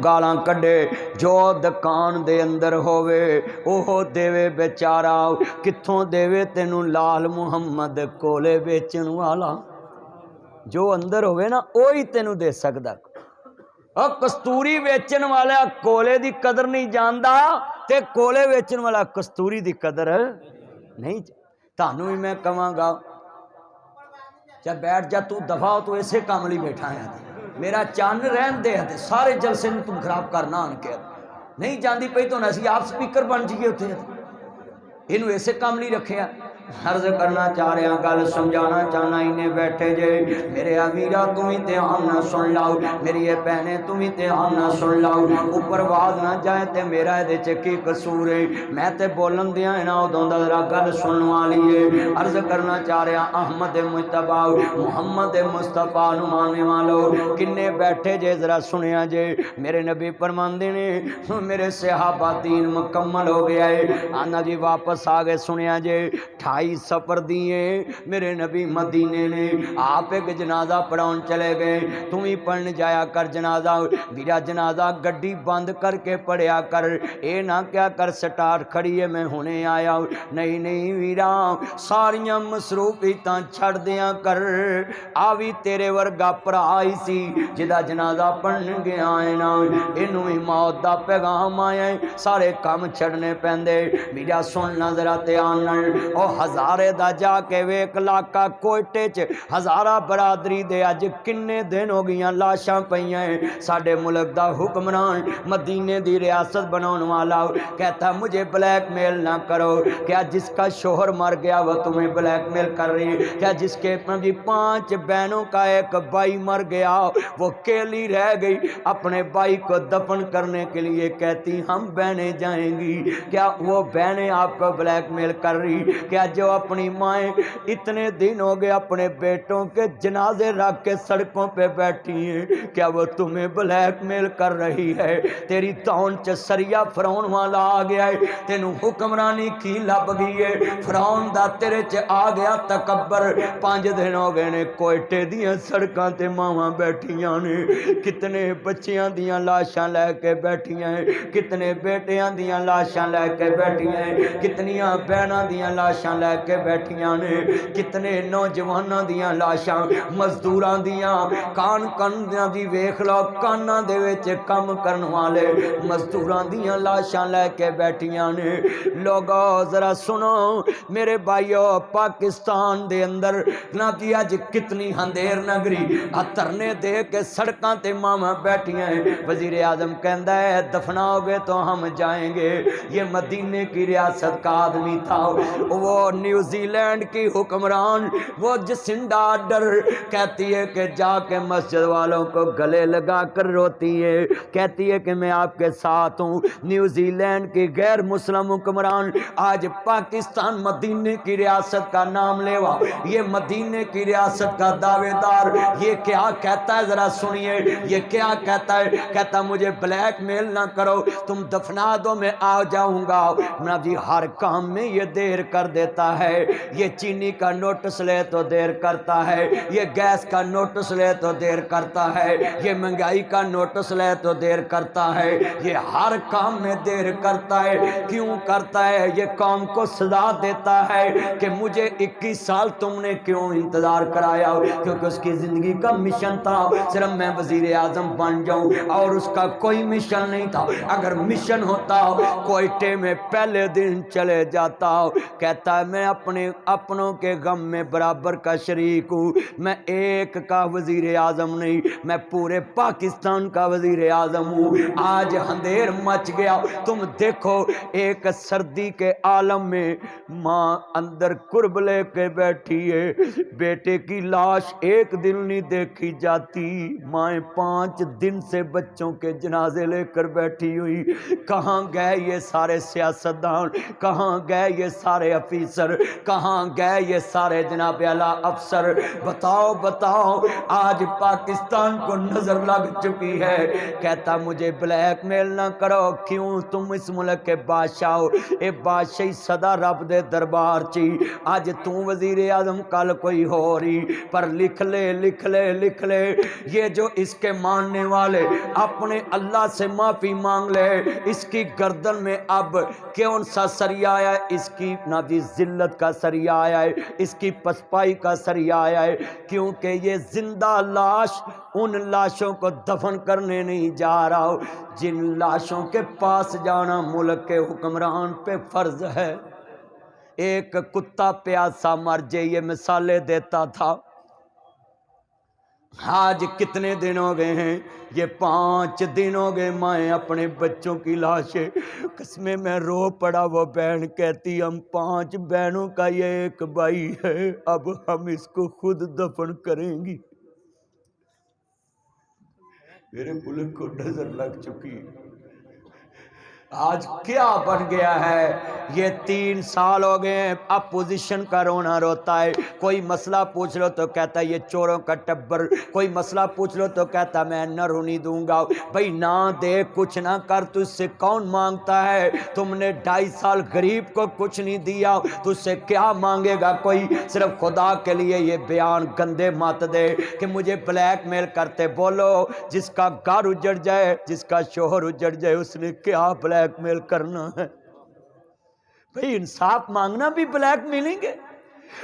گالاں کڈے جو دکان دے اندر ہووے اوہ دیوے بیچارہ کتھوں دیوے تینوں لال محمد کولے بیچن والا جو اندر ہوئے نا اوہی تینوں دے سکدا اور کستوری ویچن والا کولے دی قدر نہیں جاندا تے کولے ویچن والا کستوری دی قدر نہیں تانوں بھی میں کہاں گا چا بیٹھ جا تو دفعہ ہو تو ایسے کام لی بیٹھا ہے میرا چان رہن دے ہے سارے جلسے نے تم خراب کرنا آن کے نہیں جاندی پئی تو نسی آپ سپیکر بن جیے ہوتے ہیں انہوں ایسے کام لی رکھے ہیں عرض کرنا چاہ رہے ہیں گل سمجھانا چاہنا انہیں بیٹھے جے میرے امیرہ تم اتحان نہ سن لاؤ میری یہ بہنیں تم اتحان نہ سن لاؤ اوپر واز نہ جائے تے میرا دے چکی قصور ہے میں تے بولن دیا ہے نا ادھوں دا ذرا گل سنوا لیے عرض کرنا چاہ رہے ہیں احمد مجتبی محمد مصطفیٰ نمانے والو کنے بیٹھے جے ذرا سنیا جے میرے نبی فرماندے نے میرے صحابہ دین مکمل ہو گیا ہے آنا جی واپس آگے سنیا جے 28 سفر دیے میرے نبی مدینے نے آپ ایک جنازہ پڑھاؤں چلے گئے تم ہی پڑھنے جایا کر جنازہ میرا جنازہ گڈی بند کر کے پڑھیا کر اے نہ کیا کر سٹارٹ کھڑی ہے میں ہونے آیا نہیں نہیں ویرا ساریاں مصروفیتاں چھڑ دیاں کر آوی تیرے ورگا پرائی سی جدا جنازہ پڑھنے گیا ہے نا انہوں ہی موت دا پیغام آیا سارے کام چھڑنے پہندے میرا سن نظرہ تیان او ہزارے دا جا کے ویک لاکا کوئٹے چ ہزارہ برادری دے اج کنے دن ہو گیاں لاشاں پئیاں ساڈے ملک دا حکمران مدینے دی ریاست بناون والا کہتا مجھے بلیک میل نہ کرو کیا جس کا شوہر مر گیا وہ تمہیں بلیک میل کر رہی کیا جس کے 5 بہنوں کا ایک بھائی مر گیا وہ کیلی رہ گئی اپنے بھائی کو دفن کرنے کے لیے کہتی ہم بہنیں جائیں گی کیا وہ بہنیں آپ کو بلیک میل کر رہی کیا جو اپنی مائیں اتنے دن ہو گئے اپنے بیٹوں کے جنازے رکھ کے سڑکوں پہ بیٹھی ہیں کیا وہ تمہیں بلیک میل کر رہی ہے تیری تون چ سریا فرعون والا آ گیا ہے تینوں حکمرانی کی لب گئی ہے فرعون دا تیرے چ آ گیا تکبر 5 دن ہو گئے نے کوئٹے دیاں سڑکاں تے ماواں بیٹھیاں نے کتنے بچیاں دیاں لاشاں لے کے بیٹھیاں ہیں کتنے بیٹیاں دیاں لاشاں لے کے بیٹھیاں ہیں کتنیاں بہناں دیاں لاشاں لے کے بیٹھیاں نے کتنے نوجواناں دیاں لاشاں مزدوراں دیاں کان دی ویکھ لو کاناں دے وچ کم کرن والے مزدوراں دیاں لاشاں لے کے بیٹھیاں نے لوگو ذرا سنو میرے بھائیو پاکستان دے اندر نہ دی اج کتنی اندھیر نگری دھرنے دے کے سڑکاں تے ماما بیٹھیاں ہیں وزیر اعظم کہندا ہے دفناؤ گے تو ہم جائیں گے یہ مدینے کی ریاست کا آدمی تھا وہ نیوزی لینڈ کی حکمران وہ جسنڈا آرڈر کہتی ہے کہ جا کے مسجد والوں کو گلے لگا کر روتی ہے کہتی ہے کہ میں آپ کے ساتھ ہوں نیوزی لینڈ کی غیر مسلم حکمران آج پاکستان مدینے کی ریاست کا نام لیوا یہ مدینے کی ریاست کا دعوے دار یہ کیا کہتا ہے ذرا سنیے یہ کیا کہتا ہے کہتا مجھے بلیک میل نہ کرو تم دفنا دو میں آ جاؤں گا نہ جی ہر کام میں یہ دیر کر دیتا ہے یہ چینی کا نوٹس لے تو دیر کرتا ہے یہ گیس کا نوٹس لے تو دیر کرتا ہے یہ مہنگائی کا نوٹس لے تو دیر کرتا ہے یہ ہر کام میں دیر کرتا ہے کیوں کرتا ہے یہ قوم کو سزا دیتا ہے کہ مجھے 21 سال تم نے کیوں انتظار کرایا کیونکہ اس کی زندگی کا مشن تھا صرف میں وزیر اعظم بن جاؤں اور اس کا کوئی مشن نہیں تھا اگر مشن ہوتا کوئٹے میں پہلے دن چلے جاتا کہتا ہے میں اپنے اپنوں کے غم میں برابر کا شریک ہوں میں ایک کا وزیر اعظم نہیں میں پورے پاکستان کا وزیر اعظم ہوں آج اندھیر مچ گیا تم دیکھو ایک سردی کے عالم میں ماں اندر قرب لے کے بیٹھی ہے بیٹے کی لاش ایک دن نہیں دیکھی جاتی مائیں 5 دن سے بچوں کے جنازے لے کر بیٹھی ہوئی کہاں گئے یہ سارے سیاستدان کہاں گئے یہ سارے افیسر افسر کہاں گئے یہ سارے جناب اعلیٰ افسر؟ بتاؤ بتاؤ آج پاکستان کو نظر لگ چکی ہے۔ کہتا مجھے بلیک میل نہ کرو، کیوں تم اس ملک کے بادشاہ ہو، اے بادشاہی صدا رب دے دربار چی، آج تو وزیر اعظم کل کوئی ہو رہی، پر لکھ لے لکھ لے لکھ لے، یہ جو اس کے ماننے والے اپنے اللہ سے معافی مانگ لے، اس کی گردن میں اب کون سا سریا آیا ہے؟ اس کی نبی ذلت کا سریا آیا ہے، اس کی پسپائی کا سریا آیا ہے، کیونکہ یہ زندہ لاش ان لاشوں کو دفن کرنے نہیں جا رہا ہو جن لاشوں کے پاس جانا ملک کے حکمران پہ فرض ہے۔ ایک کتا پیاسا مر جائے یہ مثالیں دیتا تھا۔ آج کتنے دن ہو گئے ہیں؟ یہ 5 دن ہو گئے مائیں اپنے بچوں کی لاشیں، قسمیں میں رو پڑا۔ وہ بہن کہتی ہم 5 بہنوں کا یہ ایک بھائی ہے، اب ہم اس کو خود دفن کریں گی۔ میرے ملک کو نظر لگ چکی۔ آج کیا بن گیا ہے؟ یہ 3 سال ہو گئے ہیں اپوزیشن کا رونا روتا ہے۔ کوئی مسئلہ پوچھ لو تو کہتا ہے یہ چوروں کا ٹبر، کوئی مسئلہ پوچھ لو تو کہتا میں نہ رونی دوں گا۔ بھئی نہ دے کچھ نہ کر تو اس سے کون مانگتا ہے؟ تم نے 2.5 سال غریب کو کچھ نہیں دیا تو اس سے کیا مانگے گا کوئی؟ صرف خدا کے لیے یہ بیان گندے مت دے کہ مجھے بلیک میل کرتے۔ بولو جس کا گھر اجڑ جائے، جس کا شوہر اجڑ جائے، اس نے کیا بلیک میل کرنا ہے؟ بھئی انصاف مانگنا بھی بلیک میلنگ ہے؟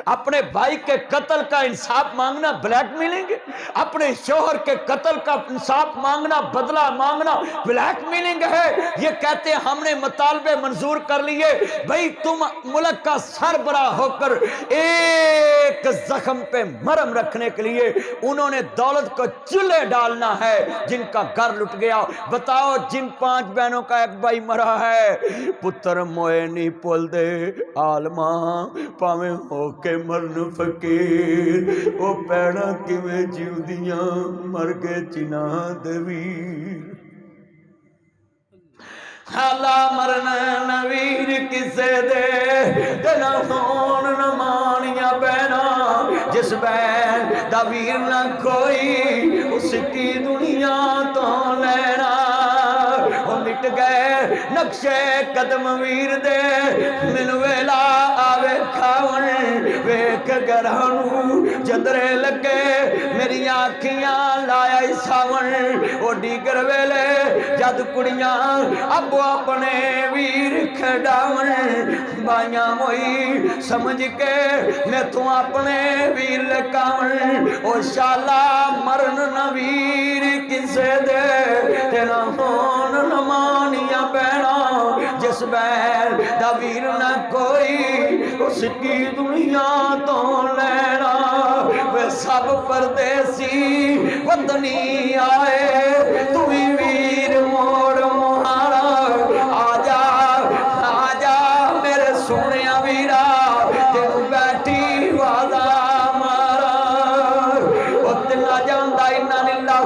اپنے بھائی کے قتل کا انصاف مانگنا بلیک میلنگ ہے؟ اپنے شوہر کے قتل کا انصاف مانگنا، بدلہ مانگنا بلیک میلنگ ہے؟ یہ کہتے ہیں ہم نے مطالبے منظور کر لیے۔ بھئی تم ملک کا سربراہ ہو کر ایک زخم پہ مرہم رکھنے کے لیے انہوں نے دولت کو چولہے ڈالنا ہے جن کا گھر لٹ گیا۔ بتاؤ جن 5 بہنوں کا ایک بھائی مرا ہے، پتر موئے نہیں پول دے عالماں پاویں ہو کے مرن فقیر، او پیڑا کیویں جیودیاں مر کے چنا دے ویر۔ حالا مرنا نویر کسے دے نہ ہون نہ مانیاں بہنا، جس بہن دا ویر نہ کوئی اس کی دنیا تو لینا۔ وہ مٹ گئے نقشے قدم ویر دے، من ویلا آوے کھاون ویک گرہنو جندرے لگے میری آنکھیاں لایا ساون۔ وہ ڈیگر ویلے جد کڑیاں اب اپنے ویر کھڑاون، بائیاں موئی سمجھ کے میں تو اپنے ویر لکاون۔ او شالا مرن نہ ویر کسے دے تیرا ہون نہ مانیاں بہنا، جس بہن دا ویر نہ کوئی اس کی دنیا تو لینا۔ وہ سب پردیسی وطنی آئے تو ہی ویر موڑ مہارا، آجا آجا میرے سونیا ویرا تینوں بیٹھی وعدہ مارا۔ وہ تلا جاندہ انہا للہ،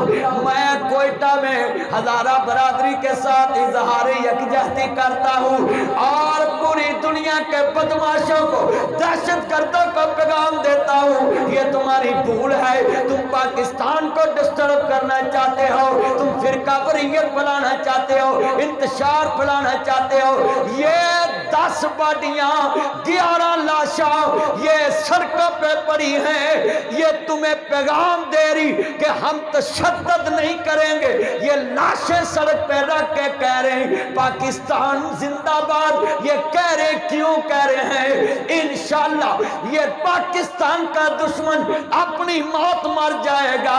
میں کوئٹہ میں ہزارہ برادری کے ساتھ اظہار یکجہتی کرتا ہوں اور پوری دنیا کے بدماشوں کو، دہشت گردوں کو پیغام دیتا ہوں یہ تمہاری بھول ہے۔ تم پاکستان کو ڈسٹرب کرنا چاہتے ہو، تم فرقہ واریت پھیلانا چاہتے ہو، انتشار پھیلانا چاہتے ہو۔ یہ 10 باڈیاں 11 لاشاں یہ سڑکوں پہ پڑی ہیں، یہ تمہیں پیغام دے رہی کہ ہم تشدد نہیں کریں گے۔ یہ لاشیں سڑک پہ رکھ کے کہہ رہے ہیں پاکستان زندہ باد۔ یہ کہہ رہے کیوں کہہ رہے ہیں؟ انشاءاللہ یہ پاکستان کا دشمن اپنی موت مر جائے گا،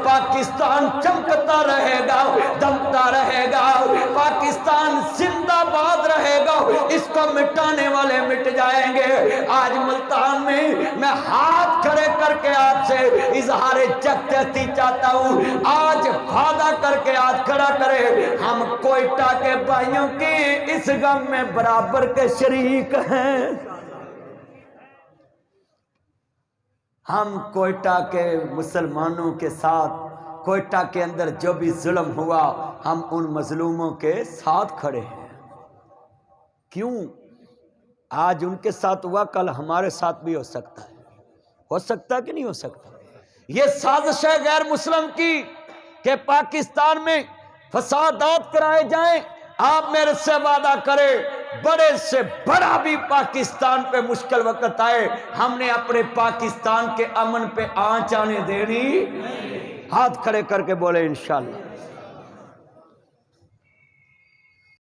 پاکستان چمکتا رہے گا، دمتا رہے گا، پاکستان زندہ باد رہے گا، اس کو مٹانے والے مٹ جائیں گے۔ آج ملتان میں ہاتھ کھڑے کر کے آپ سے اظہار یکجہتی چاہتا ہوں، آج وعدہ کر کے ہاتھ کھڑا کرے، ہم کوئٹہ کے بھائیوں کی اس غم میں برابر کے شریک ہیں۔ ہم کوئٹہ کے مسلمانوں کے ساتھ، کوئٹہ کے اندر جو بھی ظلم ہوا ہم ان مظلوموں کے ساتھ کھڑے ہیں۔ کیوں؟ آج ان کے ساتھ ہوا، کل ہمارے ساتھ بھی ہو سکتا ہے کہ نہیں ہو سکتا؟ یہ سازش ہے غیر مسلم کی کہ پاکستان میں فسادات کرائے جائیں. آپ میرے سے وعدہ کریں بڑے سے بڑا بھی پاکستان پہ مشکل وقت آئے، ہم نے اپنے پاکستان کے امن پہ آنچ آنے دینی. ہاتھ کھڑے کر کے بولے انشاءاللہ.